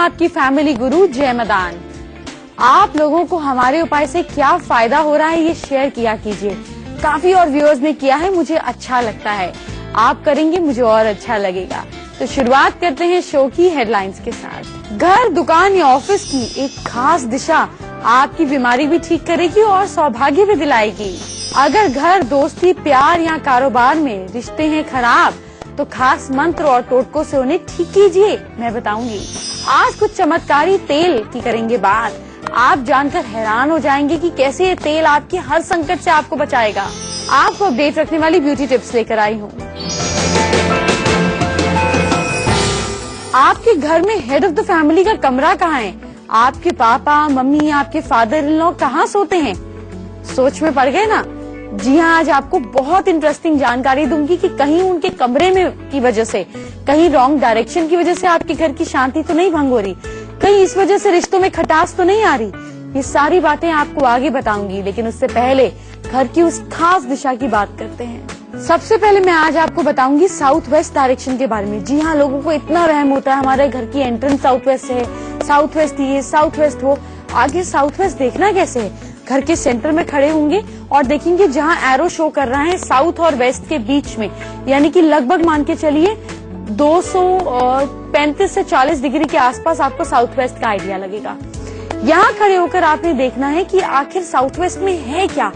आपकी फैमिली गुरु जय मदान। आप लोगों को हमारे उपाय से क्या फायदा हो रहा है ये शेयर किया कीजिए। काफी और व्यूअर्स ने किया है, मुझे अच्छा लगता है। आप करेंगे मुझे और अच्छा लगेगा। तो शुरुआत करते हैं शो की हेडलाइंस के साथ। घर, दुकान या ऑफिस की एक खास दिशा आपकी बीमारी भी ठीक करेगी और सौभाग्य भी दिलाएगी। अगर घर, दोस्ती, प्यार या कारोबार में रिश्ते हैं खराब तो खास मंत्र और टोटकों से उन्हें ठीक कीजिए, मैं बताऊंगी। आज कुछ चमत्कारी तेल की करेंगे बात। आप जानकर हैरान हो जाएंगे कि कैसे ये तेल आपके हर संकट से आपको बचाएगा। आपको अपडेट रखने वाली ब्यूटी टिप्स लेकर आई हूँ। आपके घर में हेड ऑफ द फैमिली का कमरा कहाँ है? आपके पापा, मम्मी, आपके फादर इन लॉ कहाँ सोते हैं? सोच में पड़ गए ना? जी हाँ, आज आपको बहुत इंटरेस्टिंग जानकारी दूंगी कि कहीं उनके कमरे में की वजह से, कहीं रॉन्ग डायरेक्शन की वजह से आपके घर की शांति तो नहीं भंग हो रही, कहीं इस वजह से रिश्तों में खटास तो नहीं आ रही। ये सारी बातें आपको आगे बताऊंगी, लेकिन उससे पहले घर की उस खास दिशा की बात करते हैं। सबसे पहले मैं आज आपको बताऊंगी साउथ वेस्ट डायरेक्शन के बारे में। जी हाँ, लोगों को इतना वहम होता है हमारे घर की एंट्रेंस साउथ वेस्ट से है, साउथ वेस्ट ये, साउथ वेस्ट वो। आगे साउथ वेस्ट देखना कैसे है? घर के सेंटर में खड़े होंगे और देखेंगे जहाँ एरो शो कर रहा है साउथ और वेस्ट के बीच में, यानी कि लगभग मान के चलिए 235 से 40 डिग्री के आसपास आपको साउथ वेस्ट का आइडिया लगेगा। यहाँ खड़े होकर आपने देखना है कि आखिर साउथ वेस्ट में है क्या,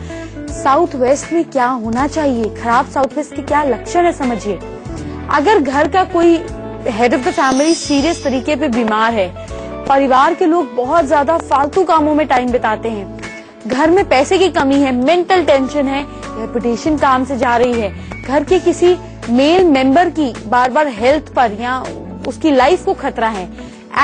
साउथ वेस्ट में क्या होना चाहिए, खराब साउथ वेस्ट के क्या लक्षण है, समझिए। अगर घर का कोई head of the family serious तरीके पे बीमार है, परिवार के लोग बहुत ज्यादा फालतू कामों में टाइम बिताते हैं, घर में पैसे की कमी है, मेंटल टेंशन है, रेपुटेशन काम से जा रही है, घर के किसी मेल मेंबर की बार बार हेल्थ पर या उसकी लाइफ को खतरा है,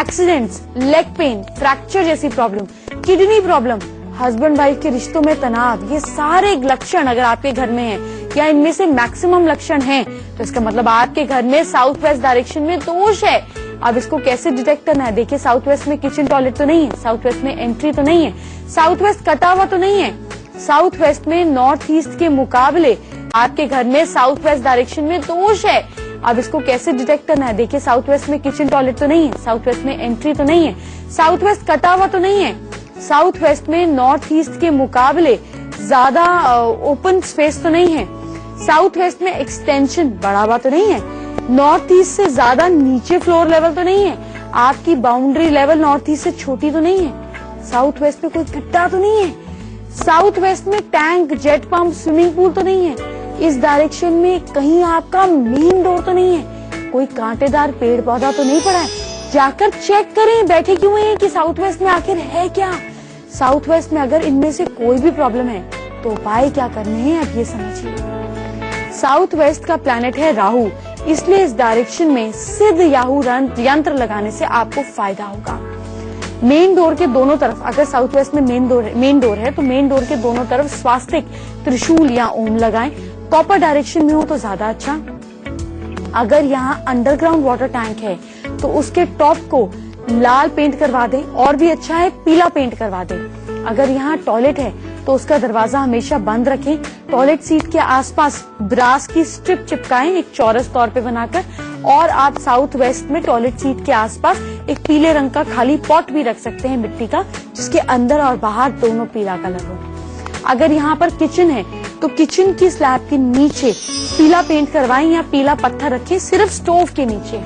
एक्सीडेंट्स, लेग पेन, फ्रैक्चर जैसी problem, kidney problem, husband wife के रिश्तों में तनाव, ये सारे लक्षण अगर आपके घर में हैं या इनमें से मैक्सिमम लक्षण हैं, तो इसका मतलब आपके घर में साउथ वेस्ट डायरेक्शन में दोष है। अब इसको कैसे डिटेक्ट करना है? देखिए, साउथ वेस्ट में किचन टॉयलेट तो नहीं है, साउथ वेस्ट में एंट्री तो नहीं है, साउथ वेस्ट कटा हुआ तो नहीं है, साउथ वेस्ट में नॉर्थ ईस्ट के मुकाबले आपके घर में साउथ वेस्ट डायरेक्शन में दोष है। अब इसको कैसे डिटेक्ट करना है? देखिए, साउथ वेस्ट में किचन टॉयलेट तो नहीं है, साउथ वेस्ट में एंट्री तो नहीं है, साउथ वेस्ट कटा हुआ तो नहीं है, साउथ वेस्ट में नॉर्थ ईस्ट के मुकाबले ज्यादा ओपन स्पेस तो नहीं है, साउथ वेस्ट में एक्सटेंशन बढ़ा हुआ तो नहीं है, नॉर्थ ईस्ट से ज्यादा नीचे फ्लोर लेवल तो नहीं है, आपकी बाउंड्री लेवल नॉर्थ ईस्ट से छोटी तो नहीं है, साउथ वेस्ट में कोई गड्ढा तो नहीं है, साउथ वेस्ट में tank, jet pump, swimming pool तो नहीं है, इस डायरेक्शन में कहीं आपका मेन डोर तो नहीं है, कोई कांटेदार पेड़ पौधा तो नहीं पड़ा है। जाकर चेक करें, बैठे क्यों हैं कि साउथ वेस्ट में आखिर है क्या। साउथ वेस्ट में अगर इनमें से कोई भी प्रॉब्लम है तो उपाय क्या करने हैं अब ये समझिए। साउथ वेस्ट का प्लैनेट है राहु, इसलिए इस डायरेक्शन में सिद्ध याहू यंत्र लगाने से आपको फायदा होगा। मेन डोर के दोनों तरफ, अगर साउथ वेस्ट में मेन डोर है तो मेन डोर के दोनों तरफ स्वास्तिक, त्रिशूल या ओम लगाएं। कॉपर डायरेक्शन में हो तो ज्यादा अच्छा। अगर यहाँ अंडरग्राउंड वाटर टैंक है तो उसके टॉप को लाल पेंट करवा दें, और भी अच्छा है पीला पेंट करवा दें। अगर यहाँ टॉयलेट है तो उसका दरवाजा हमेशा बंद रखें। टॉयलेट सीट के आसपास ब्रास की स्ट्रिप चिपकाएं एक चौरस तौर पे बनाकर, और आप साउथ वेस्ट में टॉयलेट सीट के आसपास एक पीले रंग का खाली पॉट भी रख सकते हैं मिट्टी का, जिसके अंदर और बाहर दोनों पीला कलर हो। अगर यहाँ पर किचन है तो किचन की स्लैब के नीचे पीला पेंट करवाएं या पीला पत्थर रखें, सिर्फ स्टोव के नीचे।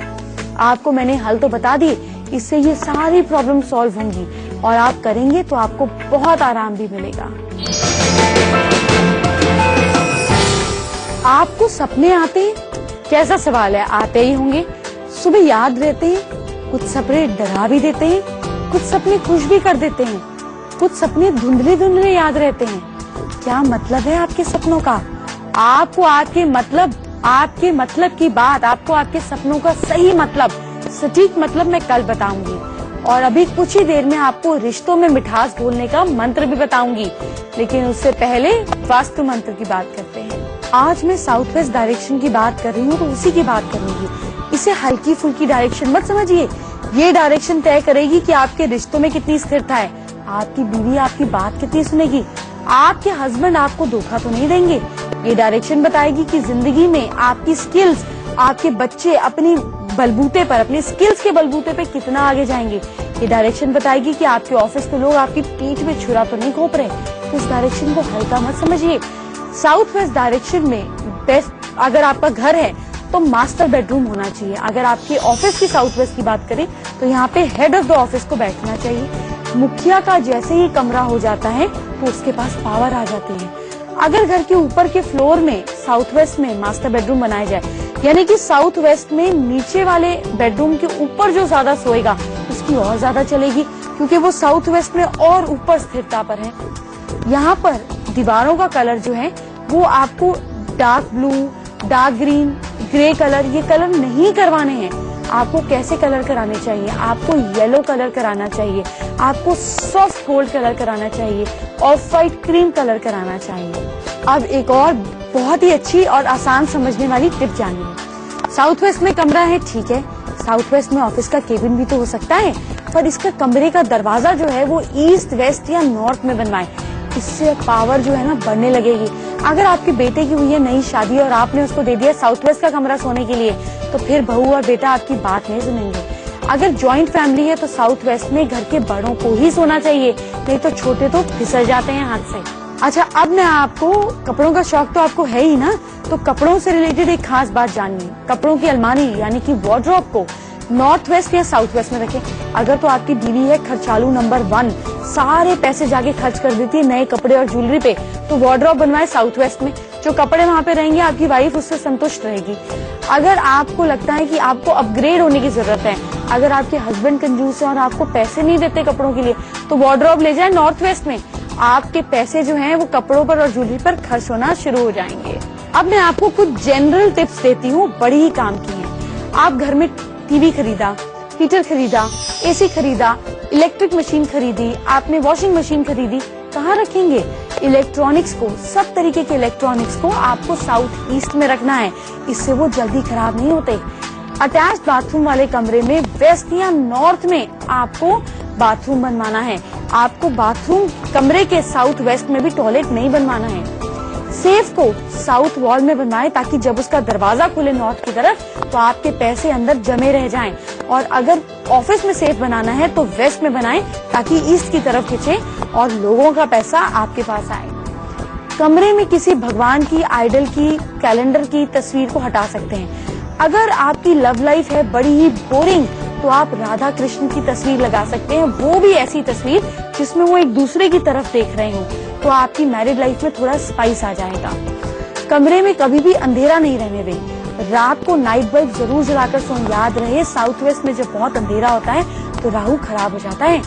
आपको मैंने हल तो बता दिए, इससे ये सारी प्रॉब्लम सॉल्व होंगी और आप करेंगे तो आपको बहुत आराम भी मिलेगा। आपको सपने आते हैं? कैसा सवाल है, आते ही होंगे। सुबह याद रहते हैं, कुछ सपने डरा भी देते हैं, कुछ सपने खुश भी कर देते हैं, कुछ सपने धुंधले धुंधले याद रहते हैं। क्या मतलब है आपके सपनों का? आपको आपके मतलब की बात, आपको आपके सपनों का सही मतलब, सटीक मतलब मैं कल बताऊंगी। और अभी कुछ ही देर में आपको रिश्तों में मिठास घोलने का मंत्र भी बताऊंगी, लेकिन उससे पहले वास्तु मंत्र की बात करते हैं। आज मैं साउथ वेस्ट डायरेक्शन की बात कर रही हूँ तो उसी की बात करूंगी। इसे हल्की फुल्की डायरेक्शन मत समझिए, ये डायरेक्शन तय करेगी कि आपके रिश्तों में कितनी स्थिरता है, आपकी बीवी आपकी बात कितनी सुनेगी, आपके हस्बैंड आपको धोखा तो नहीं देंगे। ये डायरेक्शन बताएगी कि जिंदगी में आपकी स्किल्स, आपके बच्चे अपनी बलबूते पर, अपने स्किल्स के बलबूते पे कितना आगे जाएंगे। ये डायरेक्शन बताएगी कि आपके ऑफिस के लोग आपकी पीठ में छुरा तो नहीं घोंप रहे, तो उस डायरेक्शन को हल्का मत समझिए। साउथ वेस्ट डायरेक्शन में बेस्ट, अगर आपका घर है तो मास्टर बेडरूम होना चाहिए। अगर आपके ऑफिस की साउथ वेस्ट की बात करें तो यहाँ पे हेड ऑफ द ऑफिस को बैठना चाहिए। मुखिया का जैसे ही कमरा हो जाता है तो उसके पास पावर आ जाती है। अगर घर के ऊपर के फ्लोर में साउथ वेस्ट में मास्टर बेडरूम बनाया जाए, यानी कि साउथ वेस्ट में नीचे वाले बेडरूम के ऊपर जो ज्यादा सोएगा उसकी और ज्यादा चलेगी, क्योंकि वो साउथ वेस्ट में और ऊपर स्थिरता पर है। यहाँ पर दीवारों का कलर जो है वो आपको dark blue, dark green, grey colour, ये कलर नहीं करवाने हैं। आपको कैसे कलर कराने चाहिए? आपको येलो कलर कराना चाहिए, आपको सॉफ्ट गोल्ड कलर कराना चाहिए, ऑफ वाइट क्रीम कलर कराना चाहिए। अब एक और बहुत ही अच्छी और आसान समझने वाली टिप जानिए। साउथ वेस्ट में कमरा है, ठीक है, साउथ वेस्ट में ऑफिस का केबिन भी तो हो सकता है, पर इसका कमरे का दरवाजा जो है वो ईस्ट, वेस्ट या नॉर्थ में बनवाएं। इससे पावर जो है ना बढ़ने लगेगी। अगर आपके बेटे की हुई है नई शादी और आपने उसको दे दिया साउथ वेस्ट का कमरा सोने के लिए, तो फिर बहू और बेटा आपकी बात नहीं सुनेंगे। अगर जॉइंट फैमिली है तो साउथ वेस्ट में घर के बड़ों को ही सोना चाहिए, नहीं तो छोटे तो फिसल जाते हैं हाथ से। अच्छा, अब मैं आपको, कपड़ों का शौक तो आपको है ही ना, तो कपड़ों से रिलेटेड एक खास बात जानिए। कपड़ों की अलमारी यानी कि वार्डरोब को नॉर्थ वेस्ट या साउथ वेस्ट में रखें। अगर तो आपकी बीवी है खर्चालू नंबर 1, सारे पैसे जाके खर्च कर देती है नए कपड़े और ज्वेलरी पे, तो वार्डरोब बनवाए साउथ वेस्ट में। जो कपड़े वहाँ पे रहेंगे आपकी वाइफ उससे संतुष्ट रहेगी। अगर आपको लगता है कि आपको अपग्रेड होने की जरूरत है, अगर आपके हस्बैंड कंजूस है और आपको पैसे नहीं देते कपड़ों के लिए, तो वार्डरोब ले जाए नॉर्थ वेस्ट में। आपके पैसे जो हैं वो कपड़ों पर और ज्वेलरी पर खर्च होना शुरू हो जाएंगे। अब मैं आपको कुछ जनरल टिप्स देती हूँ, बड़ी ही काम की हैं। आप घर में टीवी खरीदा, हीटर खरीदा, एसी खरीदा, इलेक्ट्रिक मशीन खरीदी, आपने वॉशिंग मशीन खरीदी, कहाँ रखेंगे? इलेक्ट्रॉनिक्स को, सब तरीके के इलेक्ट्रॉनिक्स को आपको साउथ ईस्ट में रखना है, इससे वो जल्दी खराब नहीं होते। अटैच बाथरूम वाले कमरे में वेस्ट या नॉर्थ में आपको बाथरूम बनवाना है। आपको बाथरूम कमरे के साउथ वेस्ट में भी टॉयलेट नहीं बनवाना है। सेफ को साउथ वॉल में बनवाएं ताकि जब उसका दरवाजा खुले नॉर्थ की तरफ तो आपके पैसे अंदर जमे रह जाएं। और अगर ऑफिस में सेफ बनाना है तो वेस्ट में बनाएं ताकि ईस्ट की तरफ खिंचे और लोगों का पैसा आपके पास आए। कमरे में किसी भगवान की, आइडल की, कैलेंडर की तस्वीर को हटा सकते हैं। अगर आपकी लव लाइफ है बड़ी ही बोरिंग तो आप राधा कृष्ण की तस्वीर लगा सकते हैं, वो भी ऐसी तस्वीर जिसमें वो एक दूसरे की तरफ देख रहे हो, तो आपकी मैरिड लाइफ में थोड़ा स्पाइस आ जाएगा। कमरे में कभी भी अंधेरा नहीं रहने दें। रात को नाइट बल्ब जरूर जलाकर सोएं। याद रहे साउथ वेस्ट में जब बहुत अंधेरा होता है तो राहु खराब हो जाता है।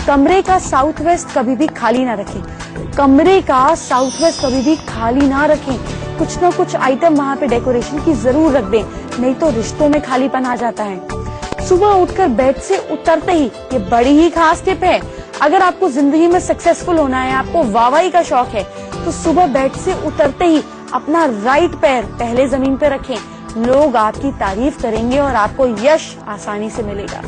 कमरे का साउथ वेस्ट कभी भी खाली ना रखें। कमरे का साउथ वेस्ट कभी भी खाली ना रखें। कुछ ना कुछ आइटम वहाँ पे डेकोरेशन की जरूर रख दें, नहीं तो रिश्तों में खालीपन आ जाता है। सुबह उठकर बेड से उतरते ही, ये बड़ी ही खास टिप है, अगर आपको जिंदगी में सक्सेसफुल होना है, आपको वाहवाही का शौक है, तो सुबह बेड से उतरते ही अपना राइट पैर पहले जमीन पे रखें। लोग आपकी तारीफ करेंगे और आपको यश आसानी से मिलेगा।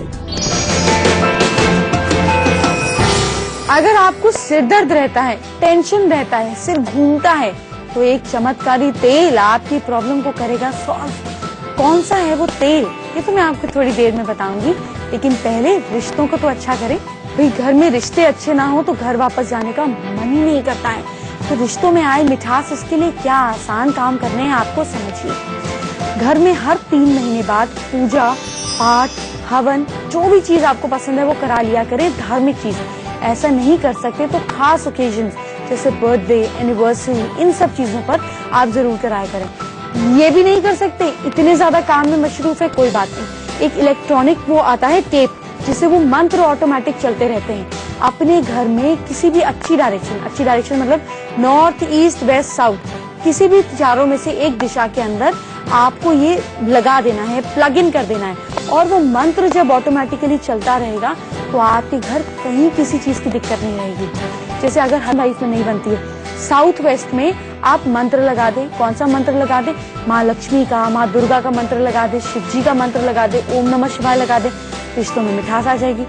अगर आपको सिर दर्द रहता है, टेंशन रहता है, सिर घूमता है, तो एक चमत्कारी तेल आपकी प्रॉब्लम को करेगा सॉल्व। कौन सा है वो तेल, ये तो मैं आपको थोड़ी देर में बताऊंगी, लेकिन पहले रिश्तों को तो अच्छा करें। भाई घर में रिश्ते अच्छे ना हो तो घर वापस जाने का मन ही नहीं करता है। तो रिश्तों में आए मिठास, इसके लिए क्या आसान काम करने हैं आपको समझिए। घर में हर 3 महीने बाद पूजा पाठ, हवन, जो भी चीज आपको पसंद है वो करा लिया करें। धार्मिक चीज ऐसा नहीं कर सकते तो खास ओकेजन जैसे बर्थडे, एनिवर्सरी, इन सब चीजों पर आप जरूर कराया करें। ये भी नहीं कर सकते, इतने ज्यादा काम में मशरूफ है, कोई बात नहीं। एक इलेक्ट्रॉनिक वो आता है टेप, जिससे वो मंत्र ऑटोमेटिक चलते रहते हैं। अपने घर में किसी भी अच्छी डायरेक्शन मतलब नॉर्थ, ईस्ट, वेस्ट, साउथ, किसी भी चारों में से एक दिशा के अंदर आपको ये लगा देना है, प्लग इन कर देना है, और वो मंत्र जब ऑटोमेटिकली चलता रहेगा तो आपके घर कहीं किसी चीज की दिक्कत नहीं रहेगी। जैसे अगर हर लाइफ में नहीं बनती है, साउथ वेस्ट में आप मंत्र लगा दें। कौन सा मंत्र लगा दें? माँ लक्ष्मी का, माँ दुर्गा का मंत्र लगा दें, शिव जी का मंत्र लगा दें, ओम नमः शिवाय लगा दें, रिश्तों में मिठास आ जाएगी।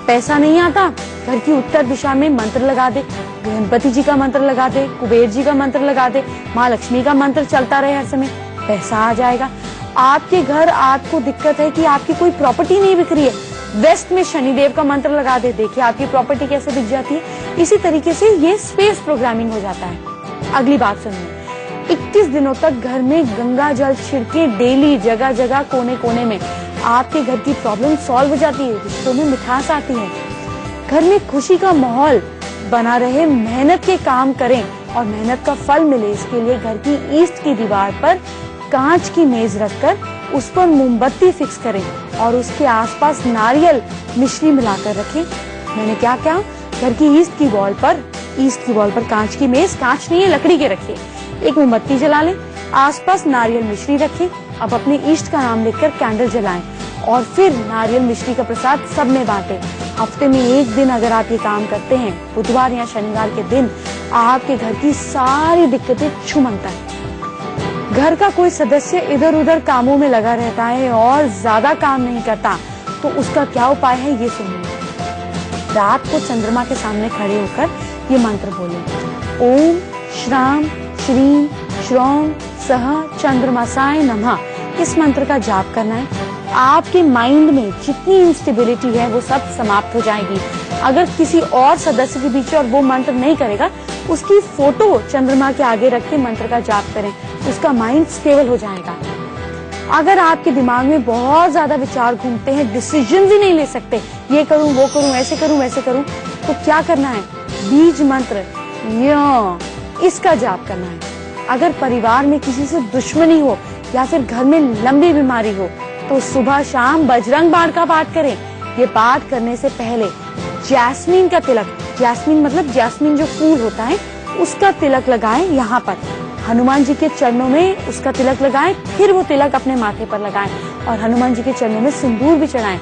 पैसा नहीं आता, घर की उत्तर दिशा में मंत्र लगा दे, गणपति जी का मंत्र लगा दे, कुबेर जी का मंत्र लगा दे, माँ लक्ष्मी का मंत्र चलता रहे हर समय, पैसा आ जाएगा। आपके घर आपको दिक्कत है कि आपकी कोई प्रॉपर्टी नहीं बिक रही है, वेस्ट में शनिदेव का मंत्र लगा दे, देखिए आपकी प्रॉपर्टी कैसे बिक जाती है। इसी तरीके से ये स्पेस प्रोग्रामिंग हो जाता है। अगली बात सुनिए, 21 दिनों तक घर में गंगा जल छिड़के डेली, जगह जगह कोने कोने में, आपके घर की प्रॉब्लम सॉल्व हो जाती है, रिश्तों में मिठास आती है, घर में खुशी का माहौल बना रहे। मेहनत के काम करें और मेहनत का फल मिले, इसके लिए घर की ईस्ट की दीवार पर कांच की मेज रखकर उस पर मोमबत्ती फिक्स करें और उसके आसपास नारियल मिश्री मिलाकर रखें। मैंने क्या किया, घर की ईस्ट की वॉल पर कांच की मेज, कांच नहीं है लकड़ी के रखिए, एक मोमबत्ती जला लें, आसपास नारियल मिश्री रखें। अब अपने इष्ट का नाम लिखकर कैंडल जलाएं और फिर नारियल मिश्री का प्रसाद सब में बांटें। हफ्ते में एक दिन अगर आप ये काम करते हैं, बुधवार या शनिवार के दिन, आपके घर की सारी दिक्कतें छूमंता है। घर का कोई सदस्य इधर उधर कामों में लगा रहता है और ज्यादा काम नहीं करता, तो उसका क्या उपाय है ये सुनिए। रात को चंद्रमा के सामने खड़े होकर ये मंत्र बोलें, ओम श्राम श्रीम श्रौम सह चंद्रमासाय नमः। इस मंत्र का जाप करना है। आपके माइंड में जितनी इंस्टेबिलिटी है वो सब समाप्त हो जाएगी। अगर किसी और सदस्य के बीच और वो मंत्र नहीं करेगा, उसकी फोटो चंद्रमा के आगे रख के मंत्र का जाप करें, उसका माइंड स्टेबल हो जाएगा। अगर आपके दिमाग में बहुत ज्यादा विचार घूमते हैं, डिसीजन ही नहीं ले सकते, ये करूं वो करूं ऐसे करूं वैसे करूं, तो क्या करना है, बीज मंत्र इसका जाप करना है। अगर परिवार में किसी से दुश्मनी हो या फिर घर में लंबी बीमारी हो, तो सुबह शाम बजरंग बाण का पाठ करें। ये पाठ करने से पहले जैस्मीन का तिलक, जैस्मीन मतलब जैस्मीन जो फूल होता है, उसका तिलक लगाएं यहाँ पर, हनुमान जी के चरणों में उसका तिलक लगाएं, फिर वो तिलक अपने माथे पर लगाएं और हनुमान जी के चरणों में सिंदूर भी चढ़ाएं।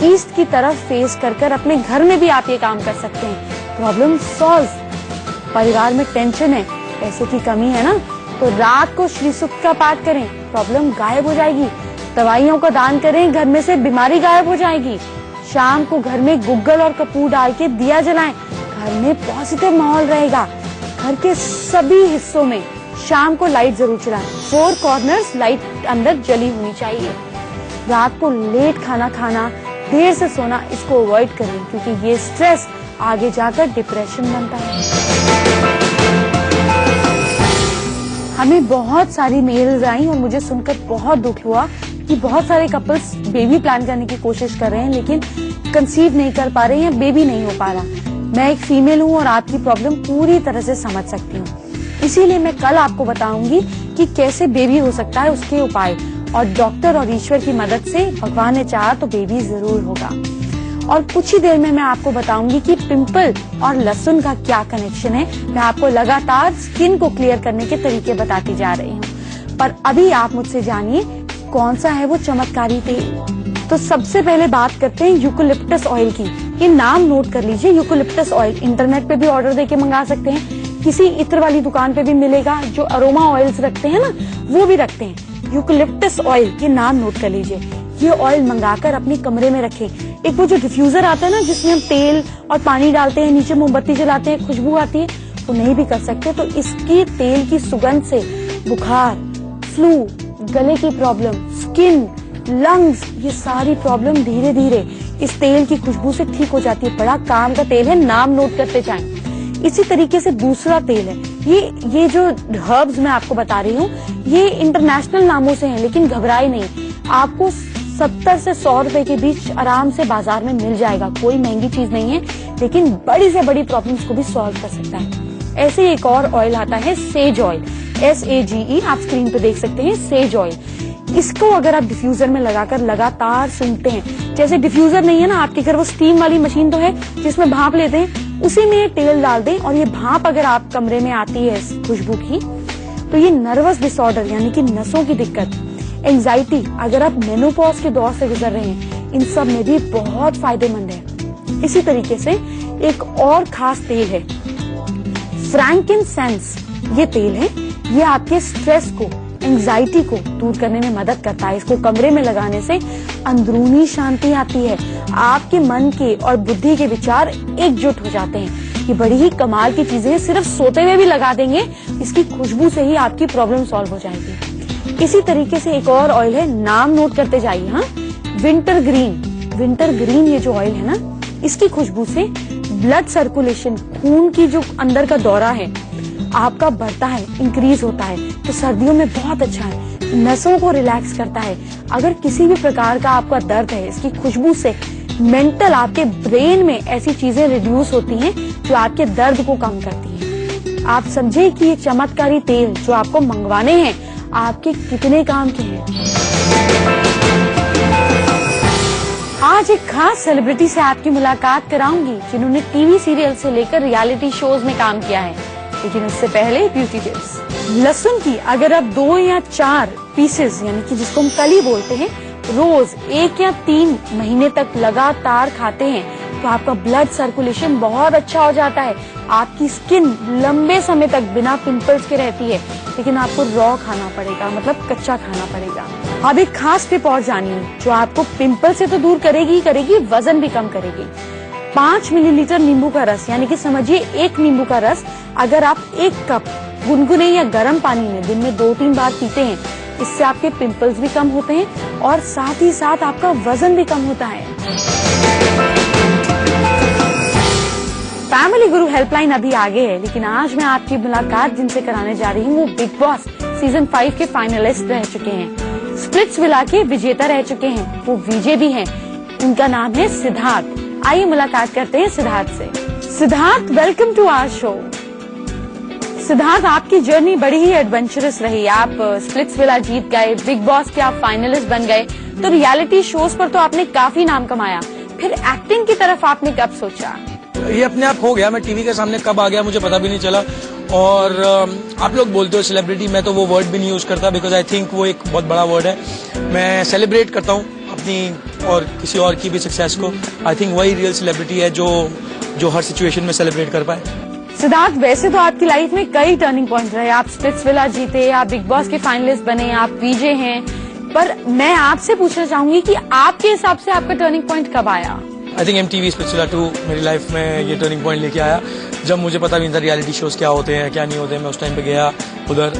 ईस्ट की तरफ फेस कर अपने घर में भी आप ये काम कर सकते हैं। Problem solve. परिवार में टेंशन है, पैसे की कमी है ना, तो रात को श्री सूक्त का पाठ करें, प्रॉब्लम गायब हो जाएगी। दवाइयों का दान करें, घर में से बीमारी गायब हो जाएगी। शाम को घर में गुग्गल और कपूर डाल के दिया जलाएं, घर में पॉजिटिव माहौल रहेगा। घर के सभी हिस्सों में शाम को लाइट जरूर चलाएं, 4 कॉर्नर्स लाइट अंदर जली होनी चाहिए। रात को लेट खाना खाना, देर से सोना, इसको अवॉइड करें, क्योंकि ये स्ट्रेस आगे जाकर डिप्रेशन बनता है। हमें बहुत सारी मेल्स आई और मुझे सुनकर बहुत दुख हुआ कि बहुत सारे कपल्स बेबी प्लान करने की कोशिश कर रहे हैं लेकिन कंसीव नहीं कर पा रहे हैं या बेबी नहीं हो पा रहा। मैं एक फीमेल हूँ और आपकी प्रॉब्लम पूरी तरह से समझ सकती हूँ, इसीलिए मैं कल आपको बताऊंगी कि कैसे बेबी हो सकता है, उसके उपाय, और डॉक्टर और ईश्वर की मदद से भगवान ने चाहा तो बेबी जरूर होगा। और कुछ ही देर में मैं आपको बताऊंगी कि पिंपल और लहसुन का क्या कनेक्शन है। मैं आपको लगातार स्किन को क्लियर करने के तरीके बताती जा रही हूँ, पर अभी आप मुझसे जानिए कौन सा है वो चमत्कारी तेल। तो सबसे पहले बात करते हैं यूकेलिप्टस ऑयल की। ये नाम नोट कर लीजिए, यूकेलिप्टस ऑयल। इंटरनेट पे भी ऑर्डर देके मंगा सकते हैं, किसी इत्र वाली दुकान पे भी मिलेगा, जो अरोमा ऑयल्स रखते हैं ना वो भी रखते हैं। यूकेलिप्टस ऑयल, ये नाम नोट कर लीजिए। ये ऑयल मंगाकर अपने कमरे में रखें। एक वो जो डिफ्यूजर आता है ना जिसमें हम तेल और पानी डालते हैं, नीचे मोमबत्ती जलाते हैं, खुशबू आती है, वो नहीं भी कर सकते तो इसकी तेल की सुगंध से बुखार, फ्लू, गले की प्रॉब्लम, स्किन, लंग्स, ये सारी प्रॉब्लम धीरे धीरे इस तेल की खुशबू से ठीक हो जाती है। बड़ा काम का तेल है, नाम नोट करते जाएं। इसी तरीके से दूसरा तेल है, ये जो हर्ब्स मैं आपको बता रही हूँ ये इंटरनेशनल नामों से हैं, लेकिन घबराए नहीं, आपको 70 से 100 रुपए के बीच आराम से बाजार में मिल जाएगा। कोई महंगी चीज नहीं है, लेकिन बड़ी से बड़ी प्रॉब्लम्स को भी सॉल्व कर सकता है। ऐसे एक और ऑयल आता है सेज ऑयल, SAGE, आप स्क्रीन पे देख सकते हैं सेज ऑयल। इसको अगर आप डिफ्यूजर में लगाकर लगातार सूंघते हैं, जैसे डिफ्यूजर नहीं है ना आपके घर, वो स्टीम वाली मशीन तो है जिसमें भाप लेते हैं, उसी में ये तेल डाल दें और ये भाप अगर आप कमरे में आती है इस खुशबू की, तो ये नर्वस डिसऑर्डर यानी कि नसों की दिक्कत, एंजाइटी, अगर आप मेनोपॉज के दौर से गुजर रहे हैं, इन सब में भी बहुत फायदेमंद है। इसी तरीके से एक और खास तेल है फ्रैंकिनसेंस। ये तेल है, ये आपके स्ट्रेस को, एंजाइटी को दूर करने में मदद करता है। इसको कमरे में लगाने से अंदरूनी शांति आती है, आपके मन के और बुद्धि के विचार एकजुट हो जाते हैं। ये बड़ी ही कमाल की चीजें हैं, सिर्फ सोते हुए भी लगा देंगे, इसकी खुशबू से ही आपकी प्रॉब्लम सॉल्व हो जाएगी। इसी तरीके से एक और ऑयल है, नाम नोट करते जाइए। हाँ, विंटर ग्रीन। विंटर ग्रीन ये जो ऑयल है ना, इसकी खुशबू से ब्लड सर्कुलेशन, खून की जो अंदर का दौरा है आपका बढ़ता है, इंक्रीज होता है, तो सर्दियों में बहुत अच्छा है। नसों को रिलैक्स करता है। अगर किसी भी प्रकार का आपका दर्द है, इसकी खुशबू से मेंटल, आपके ब्रेन में ऐसी चीजें रिड्यूस होती हैं जो आपके दर्द को कम करती हैं। आप समझे कि ये चमत्कारी तेल जो आपको मंगवाने हैं आपके कितने काम के हैं। आज एक खास सेलिब्रिटी से आपकी मुलाकात कराऊंगी जिन्होंने टीवी सीरियल से लेकर रियलिटी शोज में काम किया है, लेकिन उससे पहले ब्यूटी टिप्स। लहसुन की अगर आप 2 या 4 पीसेस, यानी कि जिसको हम कली बोलते हैं, रोज 1 या 3 महीने तक लगातार खाते हैं तो आपका ब्लड सर्कुलेशन बहुत अच्छा हो जाता है। आपकी स्किन लंबे समय तक बिना पिंपल्स के रहती है, लेकिन आपको रॉ खाना पड़ेगा, मतलब कच्चा खाना पड़ेगा। अब एक खास टिप और जानिए जो आपको पिंपल से तो दूर करेगी ही करेगी, वजन भी कम करेगी। 5 मिलीलीटर नींबू का रस, यानी कि समझिए 1 नींबू का रस, अगर आप 1 कप गुनगुने या गर्म पानी में दिन में 2-3 बार पीते हैं, इससे आपके पिंपल्स भी कम होते हैं और साथ ही साथ आपका वजन भी कम होता है। फैमिली गुरु हेल्पलाइन अभी आगे है, लेकिन आज मैं आपकी मुलाकात जिनसे कराने जा रही हूँ वो बिग बॉस सीजन 5 के फाइनलिस्ट रह चुके हैं, स्प्लिट्सविला के विजेता रह चुके हैं, वो विजय भी हैं। उनका नाम है सिद्धार्थ। आइए मुलाकात करते हैं सिद्धार्थ से। Siddharth, welcome to our show. Siddharth, आपकी जर्नी बड़ी ही एडवेंचरस रही। आप स्प्लिट्सविला जीत गए, बिग बॉस के आप फाइनलिस्ट बन गए, तो रियलिटी शोज पर तो आपने काफी नाम कमाया, फिर एक्टिंग की तरफ आपने कब सोचा? ये अपने आप हो गया। मैं टीवी के सामने कब आ गया मुझे पता भी नहीं चला। और आप लोग बोलते हो सेलिब्रिटी, मैं तो वो वर्ड भी नहीं यूज करता, बिकॉज आई थिंक वो एक बहुत बड़ा वर्ड है। मैं सेलिब्रेट करता हूँ अपनी और किसी और की भी सक्सेस को। आई थिंक वही रियल सेलिब्रिटी है जो हर सिचुएशन में सेलिब्रेट कर पाए। सिद्धार्थ, वैसे तो आपकी लाइफ में कई टर्निंग पॉइंट रहे। आप स्प्लिट्सविला जीते, आप बिग बॉस के फाइनलिस्ट बने, आप विजय हैं, पर मैं आपसे पूछना चाहूंगी कि आपके हिसाब से आपका टर्निंग पॉइंट कब आया? आई थिंक MTV स्प्लिट्सविला 2 मेरी लाइफ में ये टर्निंग पॉइंट लेके आया, जब मुझे पता भी नहीं था रियलिटी शोज क्या होते हैं क्या नहीं होते हैं। मैं उस टाइम पे गया उधर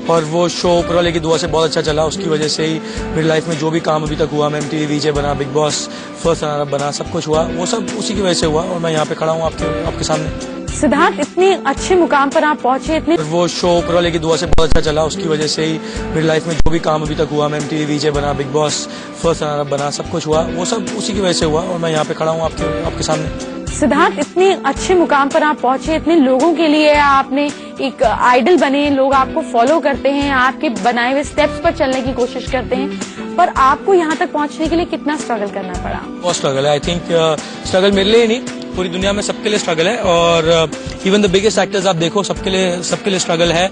और वो शो ऊपर वाले की दुआ से बहुत अच्छा चला। उसकी वजह से ही मेरी लाइफ में जो भी काम अभी तक हुआ, मैं MTV विजय बना, big boss first runner up बना, सब कुछ हुआ, वो सब उसी की वजह से हुआ और मैं यहाँ पे खड़ा हूँ आपके सामने। सिद्धार्थ, इतने अच्छे मुकाम पर आप पहुंचे, इतने वो शो ऊपर वाले की दुआ से बहुत अच्छा चला। उसकी वजह से ही मेरी लाइफ में जो भी काम अभी तक हुआ, मैं MTV विजय बना, big boss first runner up बना, सब कुछ हुआ, वो सब उसी की वजह से हुआ और मैं यहाँ पे खड़ा हूँ आपके सामने। सिद्धार्थ, इतने अच्छे मुकाम पर आप पहुंचे, इतने लोगों के लिए आपने एक आइडल बने, लोग आपको फॉलो करते हैं, आपके बनाए हुए स्टेप्स पर चलने की कोशिश करते हैं, पर आपको यहाँ तक पहुँचने के लिए कितना स्ट्रगल करना पड़ा? बहुत स्ट्रगल है। आई थिंक स्ट्रगल मेरे लिए ही नहीं, पूरी दुनिया में सबके लिए स्ट्रगल है। और इवन द बिगेस्ट एक्टर्स आप देखो, सबके लिए स्ट्रगल है।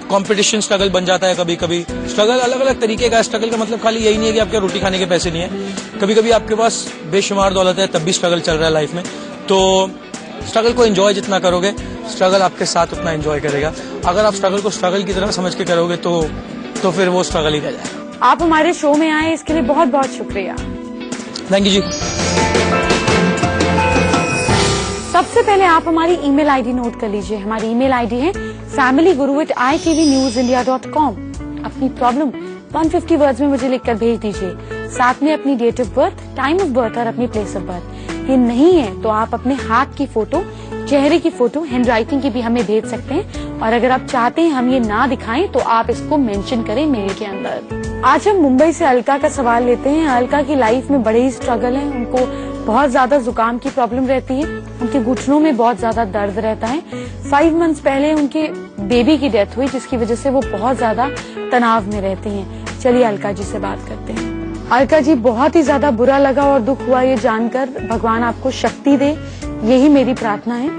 कंपटीशन स्ट्रगल बन जाता है कभी कभी। स्ट्रगल अलग अलग तरीके का। स्ट्रगल का मतलब खाली यही नहीं है कि आपके रोटी खाने के पैसे नहीं है। कभी कभी आपके पास बेशुमार दौलत है, तब भी स्ट्रगल चल रहा है लाइफ में। तो स्ट्रगल को एंजॉय जितना करोगे, स्ट्रगल आपके साथ उतना एंजॉय करेगा। अगर आप स्ट्रगल को स्ट्रगल की तरह समझ के करोगे तो फिर वो स्ट्रगल ही रह जाएगा। आप हमारे शो में आए, इसके लिए बहुत बहुत शुक्रिया। थैंक यू जी। सबसे पहले आप हमारी ईमेल आईडी नोट कर लीजिए। हमारी ईमेल आईडी है familyguru@itvnewsindia.com। अपनी प्रॉब्लम 150 वर्ड्स में मुझे लिखकर भेज दीजिए। साथ में अपनी date of birth, time of birth और अपनी प्लेस ऑफ बर्थ। ये नहीं है तो आप अपने हाथ की फोटो, चेहरे की फोटो, हैंड राइटिंग की भी हमें भेज सकते हैं। और अगर आप चाहते हैं हम ये ना दिखाएं तो आप इसको मेंशन करें मेल के अंदर। आज हम मुंबई से अलका का सवाल लेते हैं। अलका की लाइफ में बड़े ही स्ट्रगल है। उनको बहुत ज्यादा जुकाम की प्रॉब्लम रहती है, उनके घुटनों में बहुत ज्यादा दर्द रहता है। 5 मंथ्स पहले उनके बेबी की डेथ हुई, जिसकी वजह से वो बहुत ज्यादा तनाव में रहती हैं। चलिए अलका जी से बात करते हैं। अलका जी, बहुत ही ज्यादा बुरा लगा और दुख हुआ ये जानकर। भगवान आपको शक्ति दे, यही मेरी प्रार्थना है।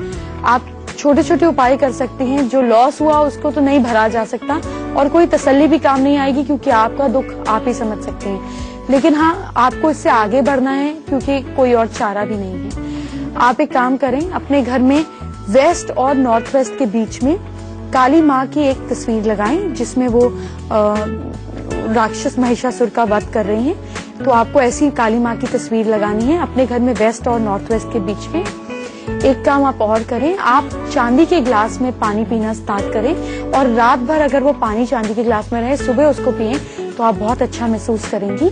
आप छोटे छोटे उपाय कर सकती हैं। जो लॉस हुआ उसको तो नहीं भरा जा सकता और कोई तसल्ली भी काम नहीं आएगी, क्योंकि आपका दुख आप ही समझ सकते हैं। लेकिन हाँ, आपको इससे आगे बढ़ना है, क्योंकि कोई और चारा भी नहीं है। आप एक काम करें, अपने घर में वेस्ट और नॉर्थ वेस्ट के बीच में काली माँ की एक तस्वीर लगाएं, जिसमें वो राक्षस महिषासुर का वध कर रही हैं। तो आपको ऐसी काली माँ की तस्वीर लगानी है अपने घर में वेस्ट और नॉर्थ वेस्ट के बीच में। एक काम आप और करें, आप चांदी के ग्लास में पानी पीना स्टार्ट करें और रात भर अगर वो पानी चांदी के ग्लास में रहे, सुबह उसको पिएं तो आप बहुत अच्छा महसूस करेंगी।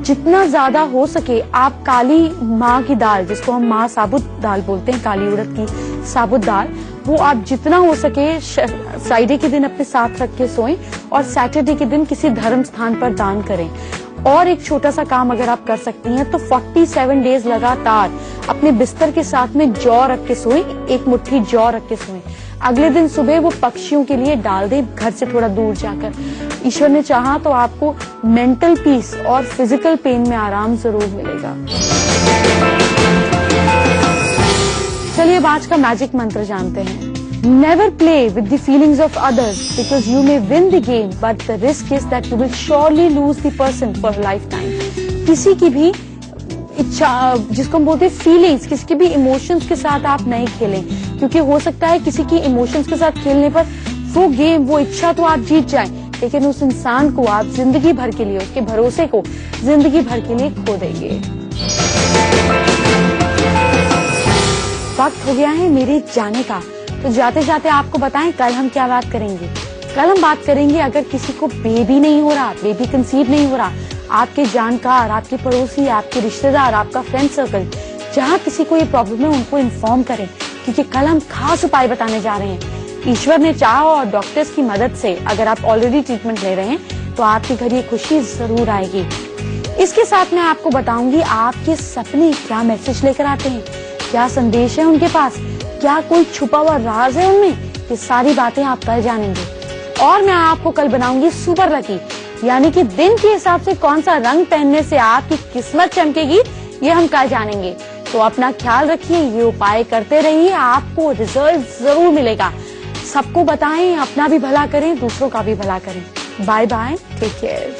जितना ज्यादा हो सके आप काली माँ की दाल, जिसको हम माँ साबुत दाल बोलते हैं, काली उड़द की साबुत दाल, वो आप जितना हो सके फ्राइडे के दिन अपने साथ रख के सोएं और सैटरडे के दिन किसी धर्म स्थान पर दान करें। और एक छोटा सा काम अगर आप कर सकती हैं तो 47 डेज लगातार अपने बिस्तर के साथ में जौ रख के सोएं, एक मुट्ठी जौ रख के सोएं। अगले दिन सुबह वो पक्षियों के लिए डाल दें घर से थोड़ा दूर जाकर। ईश्वर ने चाहा तो आपको मेंटल पीस और फिजिकल पेन में आराम जरूर मिलेगा। चलिए अब आज का मैजिक मंत्र जानते हैं। Never play with the feelings of others because you may win the game, but the risk is that you will surely lose the person for a lifetime. किसी की भी इच्छा, जिसको हम बोलते हैं फीलिंग्स, किसी के भी इमोशंस के साथ आप नहीं खेलें, क्योंकि हो सकता है किसी की इमोशंस के साथ खेलने पर वो गेम, वो इच्छा तो आप जीत जाएं, लेकिन उस इंसान को आप जिंदगी भर के लिए, उसके भरोसे को जिंदगी भर के लिए खो देंगे। वक्त हो गया है मेरे जाने का, तो जाते जाते आपको बताएं कल हम क्या बात करेंगे। कल हम बात करेंगे अगर किसी को बेबी नहीं हो रहा, बेबी कंसीव नहीं हो रहा, आपके जानकार, आपके पड़ोसी, आपके रिश्तेदार, आपका फ्रेंड सर्कल, जहाँ किसी को ये प्रॉब्लम है उनको इन्फॉर्म करें, क्योंकि कल हम खास उपाय बताने जा रहे हैं। ईश्वर ने चाहा और डॉक्टर्स की मदद से अगर आप ऑलरेडी ट्रीटमेंट ले रहे हैं तो आपके घर ये खुशी जरूर आएगी। इसके साथ मैं आपको बताऊंगी आपके सपने क्या मैसेज लेकर आते हैं, क्या संदेश है उनके पास, क्या कोई छुपा हुआ राज है उनमें, ये सारी बातें आप कल जानेंगे। और मैं आपको कल बनाऊंगी सुपर लकी, यानी कि दिन के हिसाब से कौन सा रंग पहनने से आपकी किस्मत चमकेगी, ये हम कल जानेंगे। तो अपना ख्याल रखिए, ये उपाय करते रहिए, आपको रिजल्ट जरूर मिलेगा। सबको बताएं, अपना भी भला करें, दूसरों का भी भला करें। Bye bye, take care.